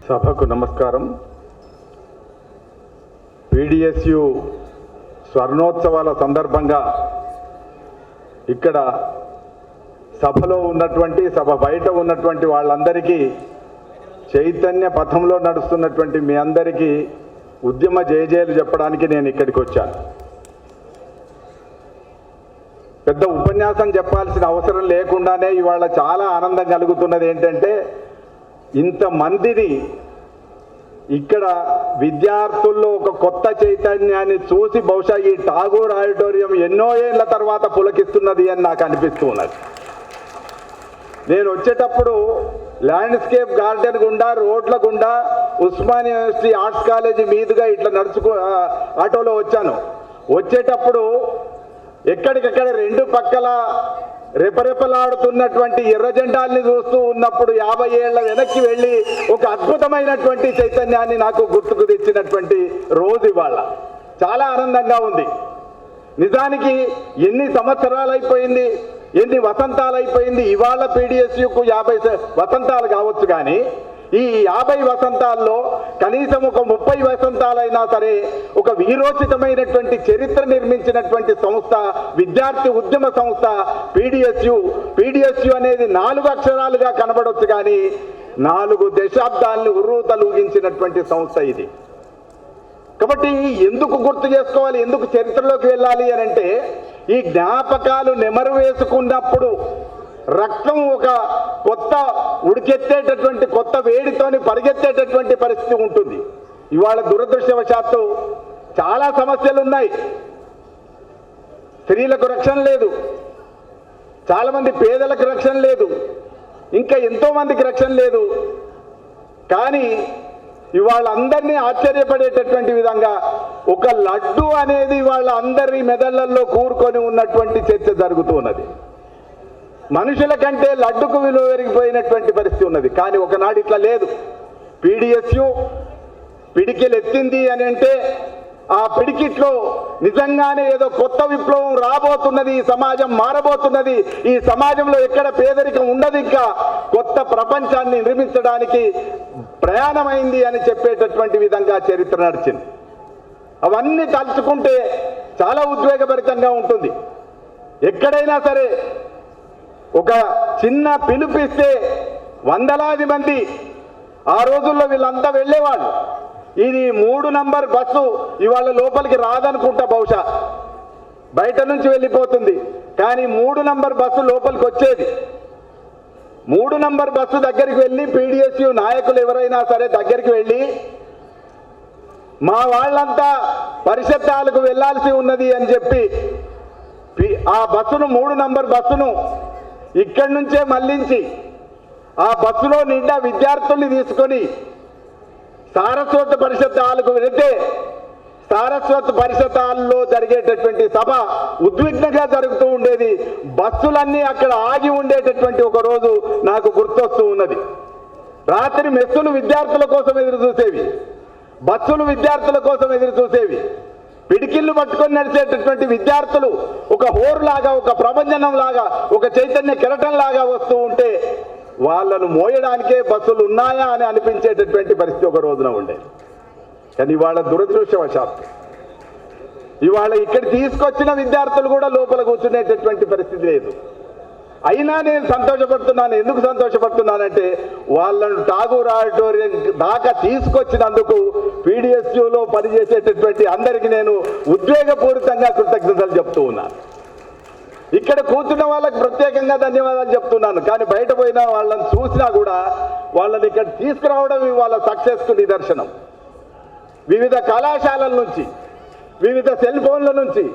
సభకు నమస్కారం. పీడిఎస్యు స్వర్ణోత్సవాల సందర్భంగా ఇక్కడ సభలో ఉన్నటువంటి సభ బయట ఉన్నటువంటి వాళ్ళందరికీ చైతన్య పథంలో నడుస్తున్నటువంటి మీ అందరికీ ఉద్యమ జయజయలు చెప్పడానికి నేను ఇక్కడికి వచ్చాను. పెద్ద ఉపన్యాసం చెప్పాల్సిన అవసరం లేకుండానే ఇవాళ చాలా ఆనందం కలుగుతున్నది. ఏంటంటే ఇంతమందిని ఇక్కడ విద్యార్థుల్లో ఒక కొత్త చైతన్యాన్ని చూసి బహుశా ఈ ఠాగూర్ ఆడిటోరియం ఎన్నో ఏళ్ల తర్వాత పులకిస్తున్నది అని నాకు అనిపిస్తూ ఉన్నది. నేను వచ్చేటప్పుడు ల్యాండ్స్కేప్ గార్డెన్ గుండా రోడ్ల గుండా ఉస్మానియా యూనివర్సిటీ ఆర్ట్స్ కాలేజీ మీదుగా ఇట్లా ఆటోలో వచ్చాను. వచ్చేటప్పుడు ఎక్కడికక్కడ రెండు పక్కల రెపరెపలాడుతున్నటువంటి ఎర్ర జెండాల్ని చూస్తూ ఉన్నప్పుడు 50 ఏళ్ల వెనక్కి వెళ్ళి ఒక అద్భుతమైనటువంటి చైతన్యాన్ని నాకు గుర్తుకు తెచ్చినటువంటి రోజు ఇవాళ. చాలా ఆనందంగా ఉంది. నిజానికి ఎన్ని సంవత్సరాలు అయిపోయింది, ఎన్ని వసంతాలు అయిపోయింది. ఇవాళ పీడిఎస్యుకు 50 వసంతాలు కావచ్చు, కానీ ఈ 50 వసంతాల్లో కనీసం ఒక 30 వసంతాలైనా సరే ఒక వీరోచితమైనటువంటి చరిత్ర నిర్మించినటువంటి సంస్థ విద్యార్థి ఉద్యమ సంస్థ పీడిఎస్యు. పీడిఎస్యు అనేది 4 అక్షరాలుగా కనబడవచ్చు, కానీ 4 దశాబ్దాలను ఉర్రూతలూగించినటువంటి సంస్థ ఇది. కాబట్టి ఎందుకు గుర్తు చేసుకోవాలి, ఎందుకు చరిత్రలోకి వెళ్ళాలి అని అంటే, ఈ జ్ఞాపకాలు నెమరు వేసుకున్నప్పుడు రక్తం ఒక కొత్త ఉడికెత్తేటటువంటి కొత్త వేడితోని పరిగెత్తేటటువంటి పరిస్థితి ఉంటుంది. ఇవాళ దురదృష్టవశాత్తు చాలా సమస్యలు ఉన్నాయి. స్త్రీలకు రక్షణ లేదు, చాలామంది పేదలకు రక్షణ లేదు, ఇంకా ఎంతో మందికి రక్షణ లేదు. కానీ ఇవాళ అందరినీ ఆశ్చర్యపడేటటువంటి విధంగా ఒక లడ్డు అనేది వాళ్ళ అందరి మెదళ్లలో కూరుకొని ఉన్నటువంటి చర్చ జరుగుతూ ఉన్నది. మనుషుల కంటే లడ్డుకు విలువ పెరిగిపోయినటువంటి పరిస్థితి ఉన్నది. కానీ ఒకనాడు ఇట్లా లేదు. పీడిఎస్యు పిడికిలు ఎత్తింది అని అంటే ఆ పిడికిట్లో నిజంగానే ఏదో కొత్త విప్లవం రాబోతున్నది, ఈ సమాజం మారబోతున్నది, ఈ సమాజంలో ఎక్కడ పేదరికం ఉండదు, ఇంకా కొత్త ప్రపంచాన్ని నిర్మించడానికి ప్రయాణమైంది అని చెప్పేటటువంటి విధంగా చరిత్ర నడిచింది. అవన్నీ తలుచుకుంటే చాలా ఉద్వేగభరితంగా ఉంటుంది. ఎక్కడైనా సరే ఒక చిన్న పిలుపిస్తే వందలాది మంది ఆ రోజుల్లో వీళ్ళంతా వెళ్ళేవాళ్ళు. ఇది 3 నంబర్ బస్సు ఇవాళ లోపలికి రాదనుకుంటా, బహుశా బయట నుంచి వెళ్ళిపోతుంది. కానీ 3 నంబర్ బస్సు లోపలికి వచ్చేది. 3 నంబర్ బస్సు దగ్గరికి వెళ్ళి పీడిఎస్యు నాయకులు ఎవరైనా సరే దగ్గరికి వెళ్ళి, మా వాళ్ళంతా పరిషత్తాలకు వెళ్లాల్సి ఉన్నది అని చెప్పి ఆ బస్సును 3 నంబర్ బస్సును ఇక్కడి నుంచే మళ్లించి ఆ బస్సులో నిండా విద్యార్థుల్ని తీసుకొని సారస్వత పరిషత్ హాలుకు వెళితే సారస్వత పరిషత్ హాల్లో జరిగేటటువంటి సభ ఉద్విగ్నంగా జరుగుతూ ఉండేది. బస్సులన్నీ అక్కడ ఆగి ఉండేటటువంటి ఒక రోజు నాకు గుర్తొస్తూ ఉన్నది. రాత్రి మెస్సులు విద్యార్థుల కోసం ఎదురు చూసేవి, బస్సులు విద్యార్థుల కోసం ఎదురు చూసేవి. పిడికిళ్ళు పట్టుకొని నడిచేటటువంటి విద్యార్థులు ఒక హోరులాగా, ఒక ప్రభంజనం లాగా, ఒక చైతన్య కెరటం లాగా వస్తూ ఉంటే వాళ్ళను మోయడానికే బస్సులు ఉన్నాయా అని అనిపించేటటువంటి పరిస్థితి ఒక రోజున ఉండేది. కానీ ఇవాళ దురదృష్టవశాత్తు ఇవాళ ఇక్కడ తీసుకొచ్చిన విద్యార్థులు కూడా లోపల కూర్చునేటటువంటి పరిస్థితి లేదు. అయినా నేను సంతోషపడుతున్నాను. ఎందుకు సంతోషపడుతున్నానంటే, వాళ్ళను ఠాగూర్ ఆడిటోరియం దాకా తీసుకొచ్చినందుకు పీడిఎస్యులో పనిచేసేటటువంటి అందరికీ నేను ఉద్వేగపూరితంగా కృతజ్ఞతలు చెప్తూ ఉన్నాను. ఇక్కడ కూర్చున్న వాళ్ళకి ప్రత్యేకంగా ధన్యవాదాలు చెప్తున్నాను. కానీ బయట పోయిన వాళ్ళని చూసినా కూడా వాళ్ళని ఇక్కడ తీసుకురావడం వాళ్ళ సక్సెస్కు నిదర్శనం. వివిధ కళాశాలల నుంచి, వివిధ సెల్ ఫోన్ల నుంచి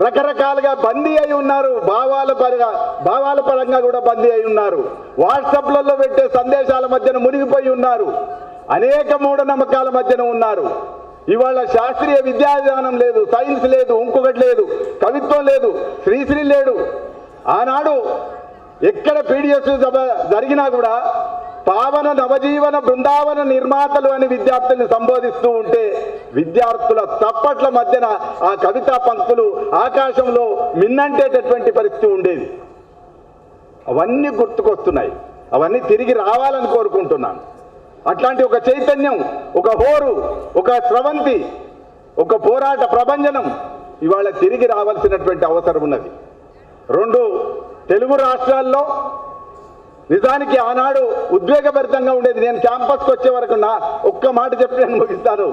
రకరకాలుగా బందీ అయి ఉన్నారు. భావాల పరంగా కూడా బందీ అయి ఉన్నారు. వాట్సాప్లలో పెట్టే సందేశాల మధ్యన మునిగిపోయి ఉన్నారు. అనేక మూఢనమ్మకాల మధ్యన ఉన్నారు. ఇవాళ శాస్త్రీయ విద్యా విధానం లేదు, సైన్స్ లేదు, ఇంకొకటి లేదు, కవిత్వం లేదు, శ్రీశ్రీ లేడు. ఆనాడు ఎక్కడ పీడిఎస్ సభ జరిగినా కూడా పావన నవజీవన బృందావన నిర్మాతలు అని విద్యార్థుల్ని సంబోధిస్తూ ఉంటే విద్యార్థుల చప్పట్ల మధ్యన ఆ కవితా పంక్తులు ఆకాశంలో మిన్నంటేటటువంటి పరిస్థితి ఉండేది. అవన్నీ గుర్తుకొస్తున్నాయి. అవన్నీ తిరిగి రావాలని కోరుకుంటున్నాను. అట్లాంటి ఒక చైతన్యం, ఒక హోరు, ఒక స్రవంతి, ఒక పోరాట ప్రభంజనం ఇవాళ తిరిగి రావాల్సినటువంటి అవసరం ఉన్నది. 2 తెలుగు రాష్ట్రాల్లో నిజానికి ఆనాడు ఉద్వేగభరితంగా ఉండేది. నేను క్యాంపస్కి వచ్చే వరకు నా ఒక్క మాట చెప్పి నేను ముగిస్తాను.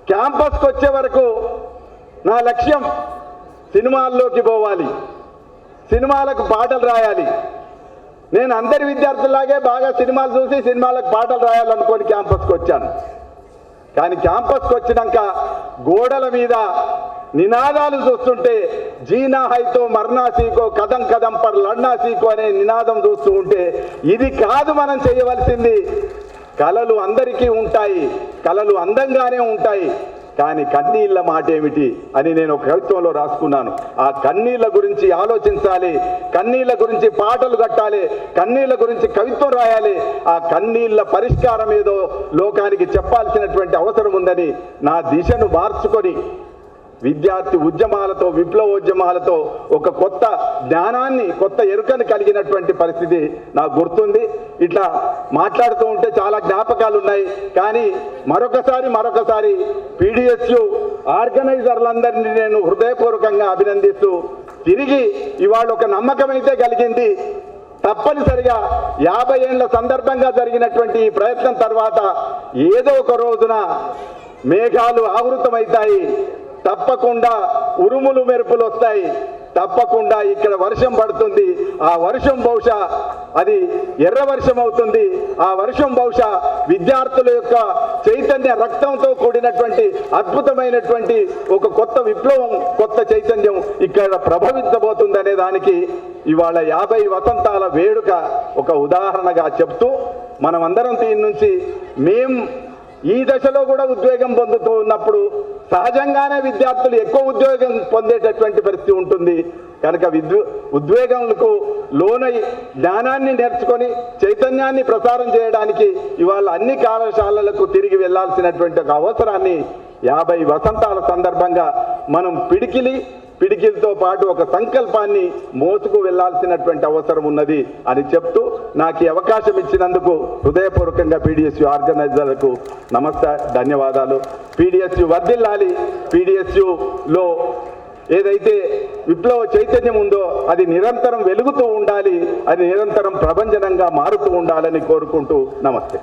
క్యాంపస్కి వచ్చే వరకు నా లక్ష్యం సినిమాల్లోకి పోవాలి, సినిమాలకు పాటలు రాయాలి. నేను అందరి విద్యార్థుల్లాగే బాగా సినిమాలు చూసి సినిమాలకు పాటలు రాయాలనుకొని క్యాంపస్కి వచ్చాను. కానీ క్యాంపస్కి వచ్చినాక గోడల మీద నినాదాలు చూస్తుంటే జీనా హైతో మర్నా సీకో కదం కదం పర్ లడ్నా సీకో అనే నినాదం చూస్తూ ఉంటే ఇది కాదు మనం చేయవలసింది. కళలు అందరికీ ఉంటాయి, కళలు అందంగానే ఉంటాయి, కానీ కన్నీళ్ళ మాట ఏమిటి అని నేను ఒక కవిత్వంలో రాసుకున్నాను. ఆ కన్నీళ్ళ గురించి ఆలోచించాలి, కన్నీళ్ళ గురించి పాటలు కట్టాలి, కన్నీళ్ళ గురించి కవిత్వం రాయాలి. ఆ కన్నీళ్ళ పరిష్కారం ఏదో లోకానికి చెప్పాల్సినటువంటి అవసరం ఉందని నా దిశను మార్చుకొని విద్యార్థి ఉద్యమాలతో, విప్లవోద్యమాలతో ఒక కొత్త జ్ఞానాన్ని, కొత్త ఎరుకను కలిగినటువంటి పరిస్థితి నాకు గుర్తుంది. ఇట్లా మాట్లాడుతూ ఉంటే చాలా జ్ఞాపకాలు ఉన్నాయి. కానీ మరొకసారి PDSU ఆర్గనైజర్లందరినీ నేను హృదయపూర్వకంగా అభినందిస్తూ, తిరిగి ఇవాళ ఒక నమ్మకం అయితే కలిగింది. తప్పనిసరిగా 50 ఏళ్ల సందర్భంగా జరిగినటువంటి ఈ ప్రయత్నం తర్వాత ఏదో ఒక రోజున మేఘాలు ఆవృతమవుతాయి, తప్పకుండా ఉరుములు మెరుపులు వస్తాయి, తప్పకుండా ఇక్కడ వర్షం పడుతుంది. ఆ వర్షం బహుశా అది ఎర్ర వర్షం అవుతుంది. ఆ వర్షం బహుశా విద్యార్థుల యొక్క చైతన్య రక్తంతో కూడినటువంటి అద్భుతమైనటువంటి ఒక కొత్త విప్లవం, కొత్త చైతన్యం ఇక్కడ ప్రభవించబోతుంది అనే దానికి ఇవాళ 50 వసంతాల వేడుక ఒక ఉదాహరణగా చెప్తూ, మనమందరం దీని నుంచి ఈ దశలో కూడా ఉద్వేగం పొందుతూ ఉన్నప్పుడు సహజంగానే విద్యార్థులు ఎక్కువ ఉద్వేగం పొందేటటువంటి పరిస్థితి ఉంటుంది. కనుక ఉద్వేగంలకు లోనై జ్ఞానాన్ని నేర్చుకొని చైతన్యాన్ని ప్రసారం చేయడానికి ఇవాళ అన్ని కళాశాలలకు తిరిగి వెళ్లాల్సినటువంటి ఒక అవసరాన్ని 50 వసంతాల సందర్భంగా మనం పిడికిలతో పాటు ఒక సంకల్పాన్ని మోసుకు వెళ్లాల్సినటువంటి అవసరం ఉన్నది అని చెప్తూ, నాకు ఈ అవకాశం ఇచ్చినందుకు హృదయపూర్వకంగా PDSU ఆర్గనైజర్లకు నమస్తే, ధన్యవాదాలు. PDSU వర్ధిల్లాలి. PDSUలో ఏదైతే విప్లవ చైతన్యం ఉందో అది నిరంతరం వెలుగుతూ ఉండాలి, అది నిరంతరం ప్రభంజనంగా మారుతూ ఉండాలని కోరుకుంటూ నమస్తే.